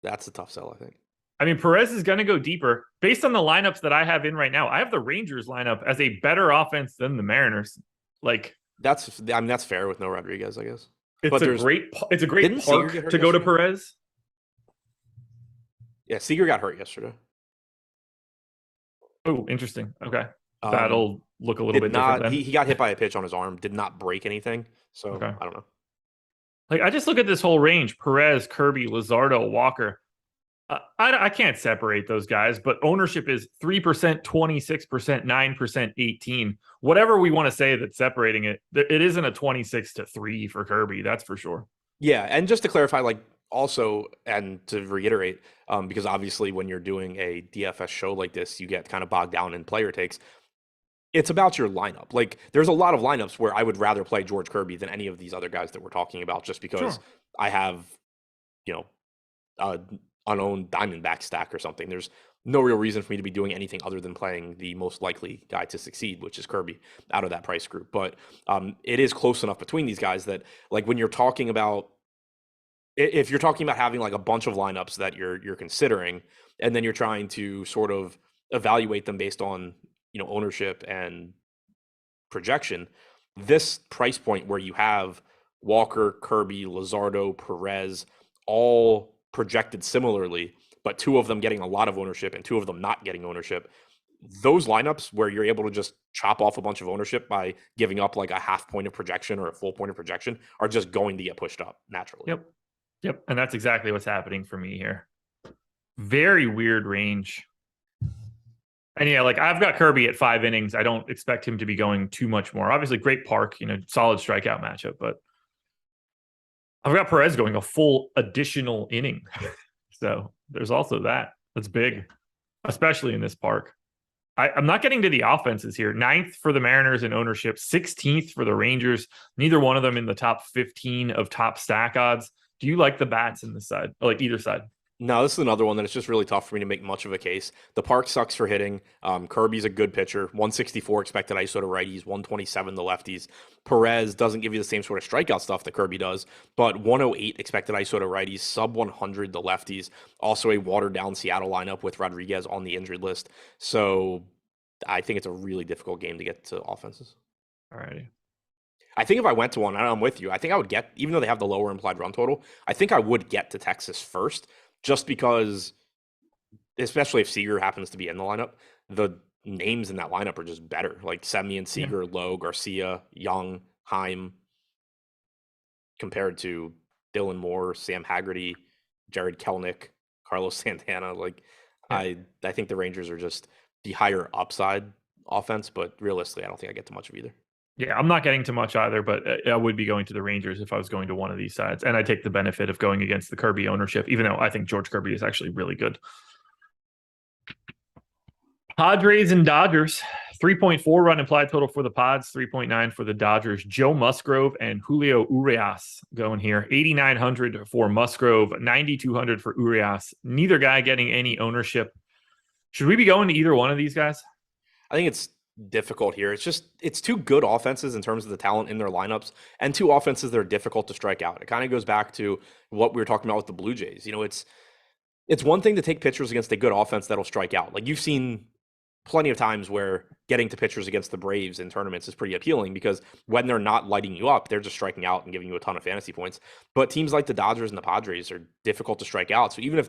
That's a tough sell, I think. I mean, Perez is going to go deeper. Based on the lineups that I have in right now, I have the Rangers lineup as a better offense than the Mariners. Like that's fair with no Rodriguez, I guess. It's a great park to go to Perez. Yeah, Seager got hurt yesterday. Oh, interesting. Okay. That'll look a little bit different then. He got hit by a pitch on his arm, did not break anything. So okay. I don't know. Like, I just look at this whole range: Perez, Kirby, Luzardo, Walker. I can't separate those guys, but ownership is 3%, 26%, 9%, 18. Whatever we want to say that's separating it, it isn't a 26-3 for Kirby, that's for sure. Yeah, and just to clarify, like also, and to reiterate, because obviously when you're doing a DFS show like this, you get kind of bogged down in player takes. It's about your lineup. Like there's a lot of lineups where I would rather play George Kirby than any of these other guys that we're talking about, just because Sure. I have, you know, unowned Diamondback stack or something. There's no real reason for me to be doing anything other than playing the most likely guy to succeed, which is Kirby out of that price group. But it is close enough between these guys that, like, when you're talking about, if you're talking about having like a bunch of lineups that you're considering, and then you're trying to sort of evaluate them based on, ownership and projection, this price point where you have Walker, Kirby, Luzardo, Perez, all projected similarly, but two of them getting a lot of ownership and two of them not getting ownership, those lineups where you're able to just chop off a bunch of ownership by giving up like a half point of projection or a full point of projection are just going to get pushed up naturally. Yep. And that's exactly what's happening for me here. Very weird range. And yeah, like I've got Kirby at 5 innings. I don't expect him to be going too much more. Obviously, great park, solid strikeout matchup, but I've got Perez going a full additional inning. So there's also that. That's big, especially in this park. I'm not getting to the offenses here. 9th for the Mariners in ownership, 16th for the Rangers. Neither one of them in the top 15 of top stack odds. Do you like the bats in this side, like either side? No, this is another one that it's just really tough for me to make much of a case. The park sucks for hitting. Kirby's a good pitcher. 164 expected ISO to righties, 127 to lefties. Perez doesn't give you the same sort of strikeout stuff that Kirby does, but 108 expected ISO to righties, sub 100 to lefties. Also a watered down Seattle lineup with Rodriguez on the injured list. So I think it's a really difficult game to get to offenses. All righty. I think if I went to one, and I'm with you, I think I would get, even though they have the lower implied run total, I think I would get to Texas first, just because, especially if Seager happens to be in the lineup, the names in that lineup are just better. Like Semien, Seager, Lowe, Garcia, Young, Heim, compared to Dylan Moore, Sam Haggerty, Jared Kelnick, Carlos Santana. Like I think the Rangers are just the higher upside offense, but realistically, I don't think I get to much of either. Yeah, I'm not getting to much either, but I would be going to the Rangers if I was going to one of these sides. And I take the benefit of going against the Kirby ownership, even though I think George Kirby is actually really good. Padres and Dodgers, 3.4 run implied total for the Pods, 3.9 for the Dodgers. Joe Musgrove and Julio Urias going here. 8,900 for Musgrove, 9,200 for Urias. Neither guy getting any ownership. Should we be going to either one of these guys? I think it's difficult here. It's two good offenses in terms of the talent in their lineups, and two offenses that are difficult to strike out. It kind of goes back to what we were talking about with the Blue Jays. It's one thing to take pitchers against a good offense that'll strike out. Like you've seen plenty of times where getting to pitchers against the Braves in tournaments is pretty appealing, because when they're not lighting you up, they're just striking out and giving you a ton of fantasy points. But teams like the Dodgers and the Padres are difficult to strike out. So even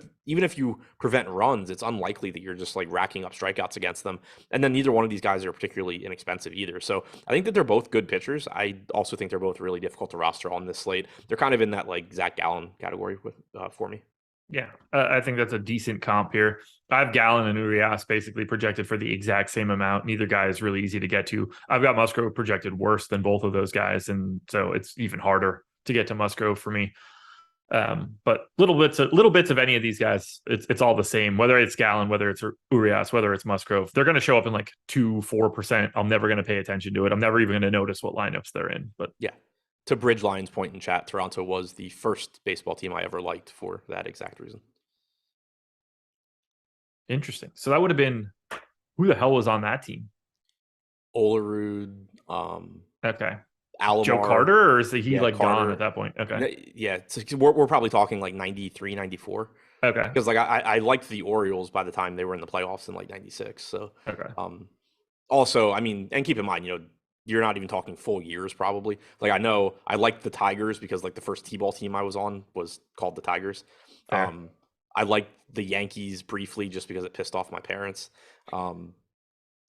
if you prevent runs, it's unlikely that you're just like racking up strikeouts against them. And then neither one of these guys are particularly inexpensive either. So I think that they're both good pitchers. I also think they're both really difficult to roster on this slate. They're kind of in that like Zach Gallen category for me. Yeah, I think that's a decent comp here. I have Gallen and Urias basically projected for the exact same amount. Neither guy is really easy to get to. I've got Musgrove projected worse than both of those guys, and so it's even harder to get to Musgrove for me. But little bits of any of these guys, it's all the same. Whether it's Gallen, whether it's Urias, whether it's Musgrove, they're going to show up in like 2-4%. I'm never going to pay attention to it. I'm never even going to notice what lineups they're in. But yeah. To Bridge Lions' point in chat, Toronto was the first baseball team I ever liked for that exact reason. Interesting. So that would have been, who the hell was on that team? Olerud. Okay. Alomar, Joe Carter, or is he Carter. Gone at that point? Okay. Yeah, we're probably talking like 93, 94. Okay. Because like I liked the Orioles by the time they were in the playoffs in like 96. So okay. Also, I mean, and keep in mind, you're not even talking full years probably. Like I know I liked the Tigers because like the first T-ball team I was on was called the Tigers. I liked the Yankees briefly just because it pissed off my parents.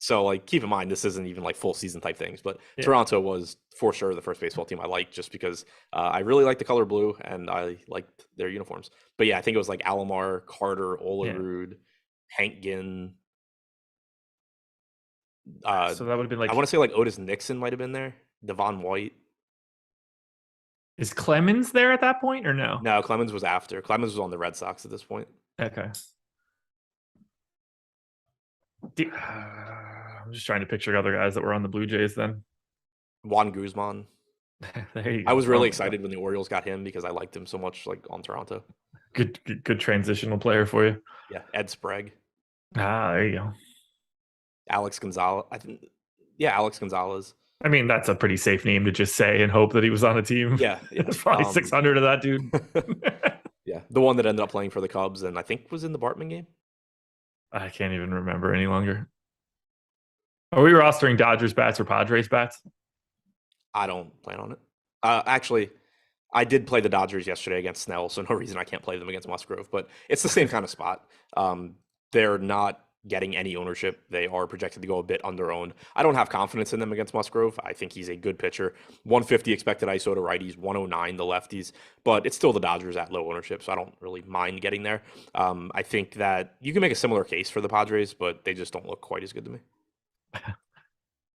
So like keep in mind this isn't even like full season type things, but Yeah. Toronto was for sure the first baseball team I liked just because I really like the color blue and I liked their uniforms. But yeah, I think it was like Alomar, Carter, Yeah. Olerud, Hank Ginn. So that would have been I like, want to say like Otis Nixon might have been there. Devon White. is Clemens there at that point or no? No, Clemens was after. Clemens was on the Red Sox at this point. Okay. I'm just trying to picture other guys that were on the Blue Jays then. Juan Guzman. There you I go. was really Oh, excited when the Orioles got him because I liked him so much, like on Toronto. good transitional player for you. Yeah, Ed Sprague, There you go. Alex Gonzalez. I think, yeah, Alex Gonzalez. I mean, that's a pretty safe name to just say and hope that he was on a team. Yeah, yeah. There's probably 600 of that dude. Yeah, the one that ended up playing for the Cubs and I think was in the Bartman game. I can't even remember any longer. Are we rostering Dodgers bats or Padres bats? I don't plan on it. Actually, I did play the Dodgers yesterday against Snell, so no reason I can't play them against Musgrove. But it's the same kind of spot. They're not getting any ownership. They are projected to go a bit under owned. I don't have confidence in them against Musgrove. I think he's a good pitcher. 150 expected ISO to righties, 109 to lefties, but it's still the Dodgers at low ownership, so I don't really mind getting there. I think that you can make a similar case for the Padres, but they just don't look quite as good to me.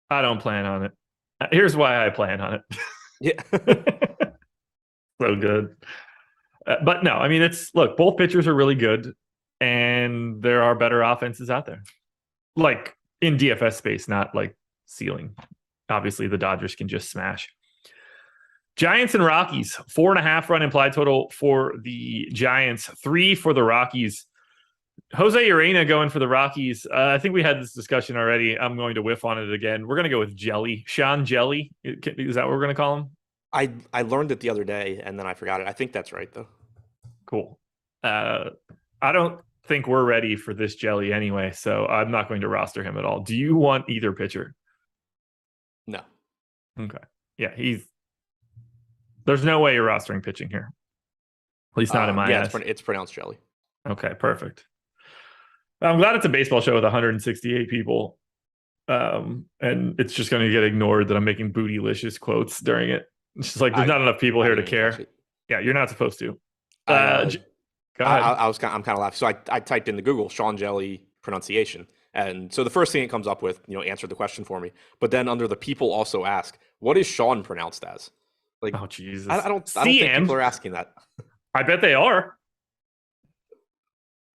I don't plan on it. Here's why I plan on it. Yeah. So good. But no, I mean, look, both pitchers are really good, and there are better offenses out there. Like in DFS space, not like ceiling. Obviously, the Dodgers can just smash. Giants and Rockies, 4.5 run implied total for the Giants, 3 for the Rockies. Jose Urena going for the Rockies. I think we had this discussion already. I'm going to whiff on it again. We're going to go with Jelly. Sean Jelly. Is that what we're going to call him? I learned it the other day and then I forgot it. I think that's right though. Cool. I don't think we're ready for this Jelly anyway, so I'm not going to roster him at all. Do you want either pitcher? No. Okay. Yeah, there's no way you're rostering pitching here. At least not in my eyes. It's pronounced Jelly. Okay, perfect. I'm glad it's a baseball show with 168 people. And it's just going to get ignored that I'm making bootylicious quotes during it. It's just like there's not enough people here to care. Yeah, you're not supposed to. Go ahead. I'm kind of laughing. So I typed in the Google Sean Jelly pronunciation, and so the first thing it comes up with, answered the question for me. But then under the people also ask, what is Sean pronounced as? Like, oh Jesus, I don't think people are asking that. I bet they are.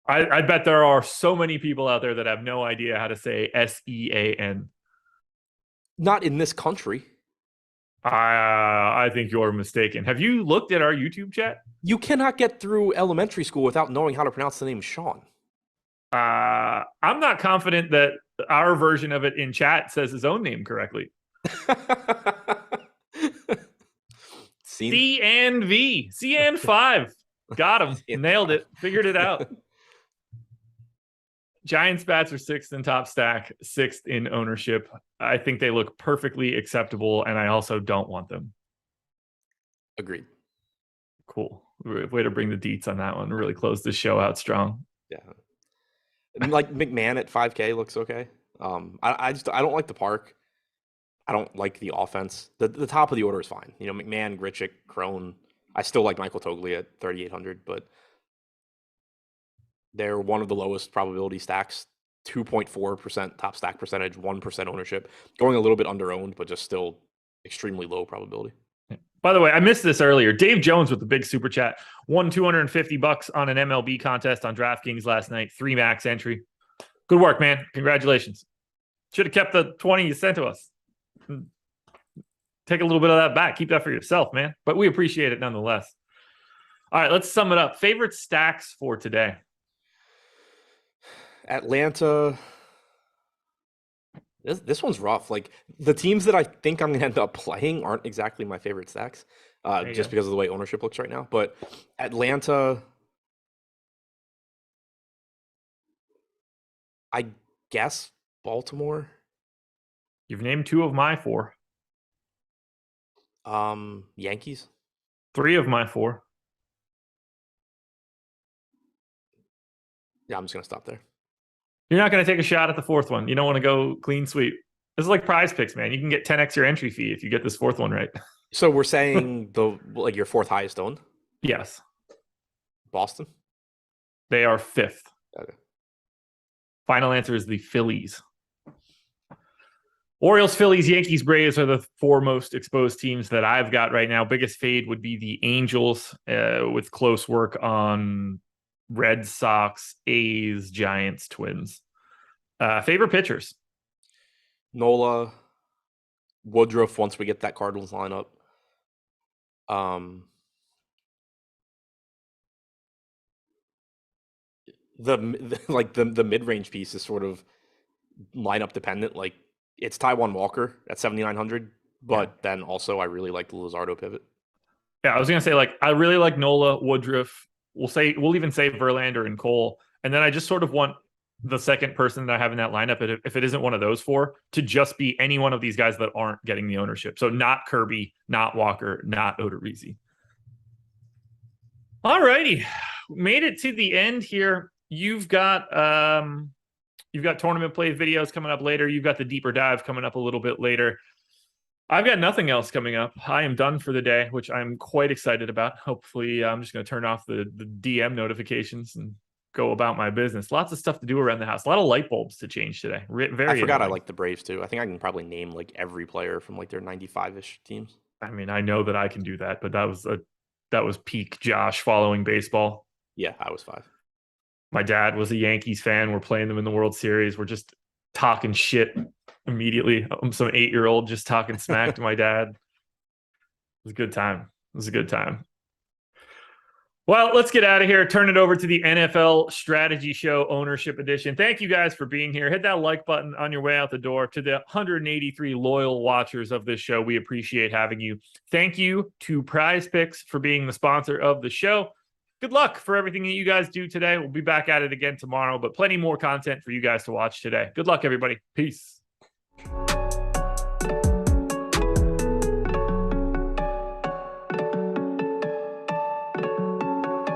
I bet there are so many people out there that have no idea how to say Sean. Not in this country. I think you're mistaken. Have you looked at our YouTube chat? You cannot get through elementary school without knowing how to pronounce the name Sean. I'm not confident that our version of it in chat says his own name correctly. C and V. C and 5. Got him. Nailed it. Figured it out. Giants bats are 6th in top stack, 6th in ownership. I think they look perfectly acceptable, and I also don't want them. Agreed. Cool. Way to bring the deets on that one. Really close the show out strong. Yeah. Like McMahon at 5K looks okay. I don't like the park. I don't like the offense. The top of the order is fine. McMahon, Grichuk, Crone. I still like Michael Toglia at 3,800, but they're one of the lowest probability stacks, 2.4% top stack percentage, 1% ownership, going a little bit under owned, but just still extremely low probability. By the way, I missed this earlier. Dave Jones with the big super chat won $250 on an MLB contest on DraftKings last night. 3 max entry. Good work, man. Congratulations. Should have kept the 20 you sent to us. Take a little bit of that back. Keep that for yourself, man. But we appreciate it nonetheless. All right, let's sum it up. Favorite stacks for today? Atlanta. This one's rough. Like the teams that I think I'm going to end up playing aren't exactly my favorite stacks, just because of the way ownership looks right now. But Atlanta, I guess Baltimore. You've named 2 of my 4. Yankees. 3 of my 4. Yeah, I'm just going to stop there. You're not going to take a shot at the fourth one. You don't want to go clean sweep. This is like Prize Picks, man. You can get 10x your entry fee if you get this fourth one right. So we're saying your fourth highest owned? Yes. Boston? They are fifth. Okay. Final answer is the Phillies. Orioles, Phillies, Yankees, Braves are the four most exposed teams that I've got right now. Biggest fade would be the Angels, with close work on Red Sox, A's, Giants, Twins. Favorite pitchers? Nola, Woodruff once we get that Cardinals lineup. The mid-range piece is sort of lineup dependent. Like it's Taijuan Walker at 7,900, but then also I really like the Luzardo pivot. Yeah, I was gonna say I really like Nola, Woodruff. We'll even say Verlander and Cole, and then I just sort of want the second person that I have in that lineup, if it isn't one of those four, to just be any one of these guys that aren't getting the ownership. So not Kirby, not Walker, not Odorizzi. All righty, made it to the end here. You've got tournament play videos coming up later. You've got the deeper dive coming up a little bit later. I've got nothing else coming up. I am done for the day, which I'm quite excited about. Hopefully, I'm just going to turn off the DM notifications and go about my business. Lots of stuff to do around the house. A lot of light bulbs to change today. I forgot I like the Braves too. I think I can probably name like every player from like their 95-ish teams. I mean, I know that I can do that, but that was peak Josh following baseball. Yeah, I was 5. My dad was a Yankees fan. We're playing them in the World Series. We're just talking shit immediately. I'm some 8-year-old just talking smack to my dad. It was a good time. It was a good time. Well, let's get out of here. Turn it over to the NFL Strategy Show Ownership Edition. Thank you guys for being here. Hit that like button on your way out the door. To the 183 loyal watchers of this show, we appreciate having you. Thank you to Prize Picks for being the sponsor of the show. Good luck for everything that you guys do today. We'll be back at it again tomorrow, but plenty more content for you guys to watch today. Good luck, everybody. Peace.